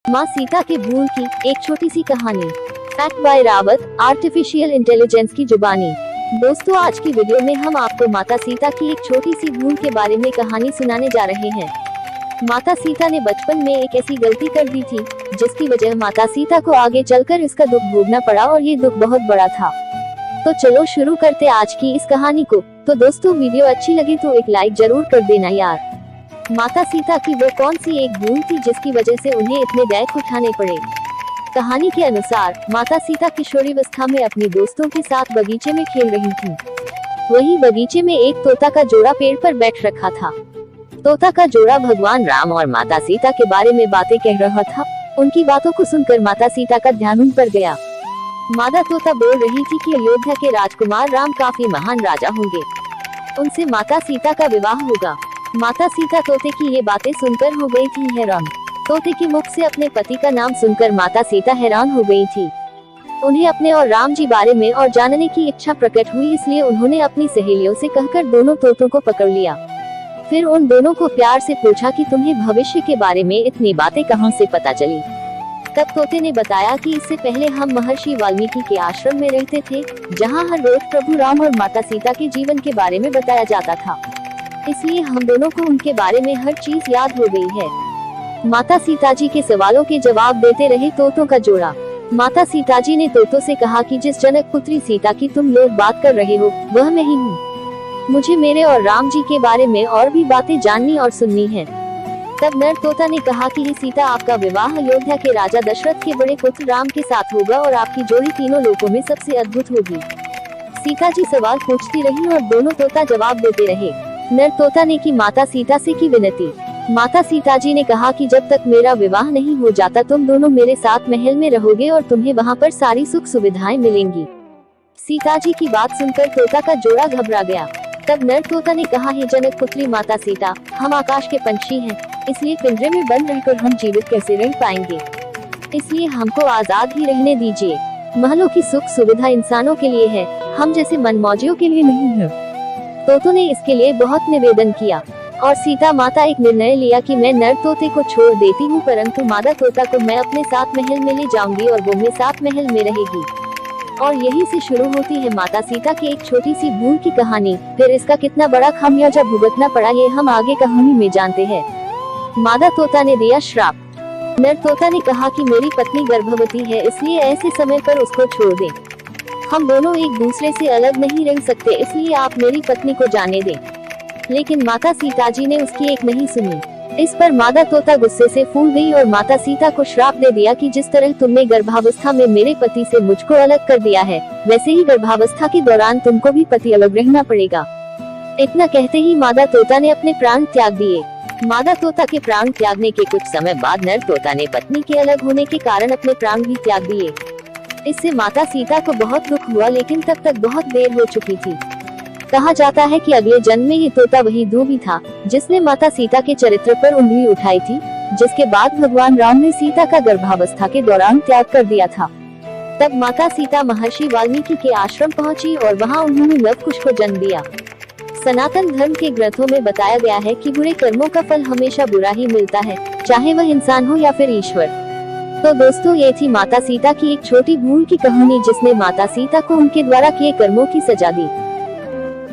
माँ सीता के भूल की एक छोटी सी कहानी। Fact bye Rawat, artificial intelligence की जुबानी। दोस्तों, आज की वीडियो में हम आपको माता सीता की एक छोटी सी भूल के बारे में कहानी सुनाने जा रहे हैं। माता सीता ने बचपन में एक ऐसी गलती कर दी थी जिसकी वजह माता सीता को आगे चलकर इसका दुख भोगना पड़ा और ये दुख बहुत बड़ा था। तो चलो शुरू करते आज की इस कहानी को। तो दोस्तों, वीडियो अच्छी लगी तो एक लाइक जरूर कर देना यार। माता सीता की वो कौन सी एक भूल थी जिसकी वजह से उन्हें इतने दैख उठाने पड़े। कहानी के अनुसार माता सीता किशोरावस्था में अपने दोस्तों के साथ बगीचे में खेल रही थी। वहीं बगीचे में एक तोता का जोड़ा पेड़ पर बैठ रखा था। तोता का जोड़ा भगवान राम और माता सीता के बारे में बातें कह रहा था। उनकी बातों को सुनकर माता सीता का ध्यान उन पर गया। मादा तोता बोल रही थी कि अयोध्या के राजकुमार राम काफी महान राजा होंगे, उनसे माता सीता का विवाह होगा। माता सीता तोते की ये बातें सुनकर हो गई थी हैरान। तोते के मुख से अपने पति का नाम सुनकर माता सीता हैरान हो गई थी। उन्हें अपने और राम जी बारे में और जानने की इच्छा प्रकट हुई, इसलिए उन्होंने अपनी सहेलियों से कहकर दोनों तोतों को पकड़ लिया। फिर उन दोनों को प्यार से पूछा कि तुम्हें भविष्य के बारे में इतनी बातें कहां से पता चली। तब तोते ने बताया कि इससे पहले हम महर्षि वाल्मीकि के आश्रम में रहते थे, जहां हर रोज प्रभु राम और माता सीता के जीवन के बारे में बताया जाता था, इसलिए हम दोनों को उनके बारे में हर चीज याद हो गई है। माता सीता जी के सवालों के जवाब देते रहे तोतों का जोड़ा। माता सीता जी ने तोतों से कहा कि जिस जनक पुत्री सीता की तुम लोग बात कर रहे हो वह मैं ही हूँ। मुझे मेरे और राम जी के बारे में और भी बातें जाननी और सुननी है। तब नर तोता ने कहा कि सीता, आपका विवाह अयोध्या के राजा दशरथ के बड़े पुत्र राम के साथ होगा और आपकी जोड़ी तीनों लोकों में सबसे अद्भुत होगी। सीता जी सवाल पूछती रही और दोनों तोता जवाब देते रहे। नर तोता ने की माता सीता से की विनती। माता सीता जी ने कहा कि जब तक मेरा विवाह नहीं हो जाता तुम दोनों मेरे साथ महल में रहोगे और तुम्हें वहाँ पर सारी सुख सुविधाएं मिलेंगी। सीता जी की बात सुनकर तोता का जोड़ा घबरा गया। तब नर तोता ने कहा, हे जनक पुत्री माता सीता, हम आकाश के पंछी हैं, इसलिए पिंजरे में बंद रहकर हम जीवित कैसे रह पाएंगे, इसलिए हमको आजाद ही रहने दीजिए। महलों की सुख सुविधा इंसानों के लिए है, हम जैसे मनमौजियों के लिए नहीं है। तोतों ने इसके लिए बहुत निवेदन किया और सीता माता एक निर्णय लिया कि मैं नर तोते को छोड़ देती हूँ, परंतु मादा तोता को मैं अपने साथ महल में ले जाऊंगी और वो मेरे साथ महल में रहेगी। और यही से शुरू होती है माता सीता की एक छोटी सी भूल की कहानी। फिर इसका कितना बड़ा खामियाजा भुगतना पड़ा ये हम आगे कहानी में जानते हैं। मादा तोता ने दिया श्राप। नर तोता ने कहा कि मेरी पत्नी गर्भवती है, इसलिए ऐसे समय पर उसको छोड़ दें। हम दोनों एक दूसरे से अलग नहीं रह सकते, इसलिए आप मेरी पत्नी को जाने दें। लेकिन माता सीता जी ने उसकी एक नहीं सुनी। इस पर मादा तोता गुस्से से फूल गई और माता सीता को श्राप दे दिया कि जिस तरह तुमने गर्भावस्था में मेरे पति से मुझको अलग कर दिया है, वैसे ही गर्भावस्था के दौरान तुमको भी पति अलग रहना पड़ेगा। इतना कहते ही मादा तोता ने अपने प्राण त्याग दिए। मादा तोता के प्राण त्यागने के कुछ समय बाद नर तोता ने पत्नी के अलग होने के कारण अपने प्राण भी त्याग दिए। इससे माता सीता को बहुत दुख हुआ, लेकिन तब तक बहुत देर हो चुकी थी। कहा जाता है कि अगले जन्म में ये तोता वही धोबी था जिसने माता सीता के चरित्र पर उंगली उठाई थी, जिसके बाद भगवान राम ने सीता का गर्भावस्था के दौरान त्याग कर दिया था। तब माता सीता महर्षि वाल्मीकि के आश्रम पहुंची और वहां उन्होंने लव कुश को जन्म दिया। सनातन धर्म के ग्रंथों में बताया गया है कि बुरे कर्मों का फल हमेशा बुरा ही मिलता है, चाहे वह इंसान हो या फिर ईश्वर। तो दोस्तों, ये थी माता सीता की एक छोटी भूल की कहानी जिसने माता सीता को उनके द्वारा किए कर्मों की सजा दी।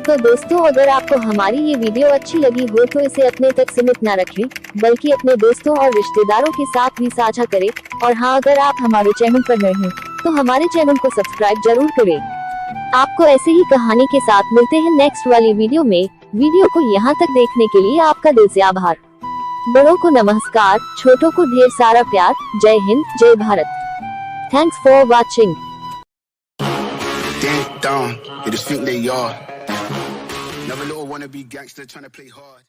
तो दोस्तों, अगर आपको हमारी ये वीडियो अच्छी लगी हो तो इसे अपने तक सीमित न रखें, बल्कि अपने दोस्तों और रिश्तेदारों के साथ भी साझा करें। और हाँ, अगर आप हमारे चैनल पर नए हैं तो हमारे चैनल को सब्सक्राइब जरूर करें। आपको ऐसे ही कहानी के साथ मिलते हैं नेक्स्ट वाली वीडियो में। वीडियो को यहाँ तक देखने के लिए आपका दिल से आभार। बड़ों को नमस्कार, छोटों को ढेर सारा प्यार। जय हिंद, जय Bharat. Thanks for watching. Ding dong, you just think they are. Never little wanna be gangster trying to play hard.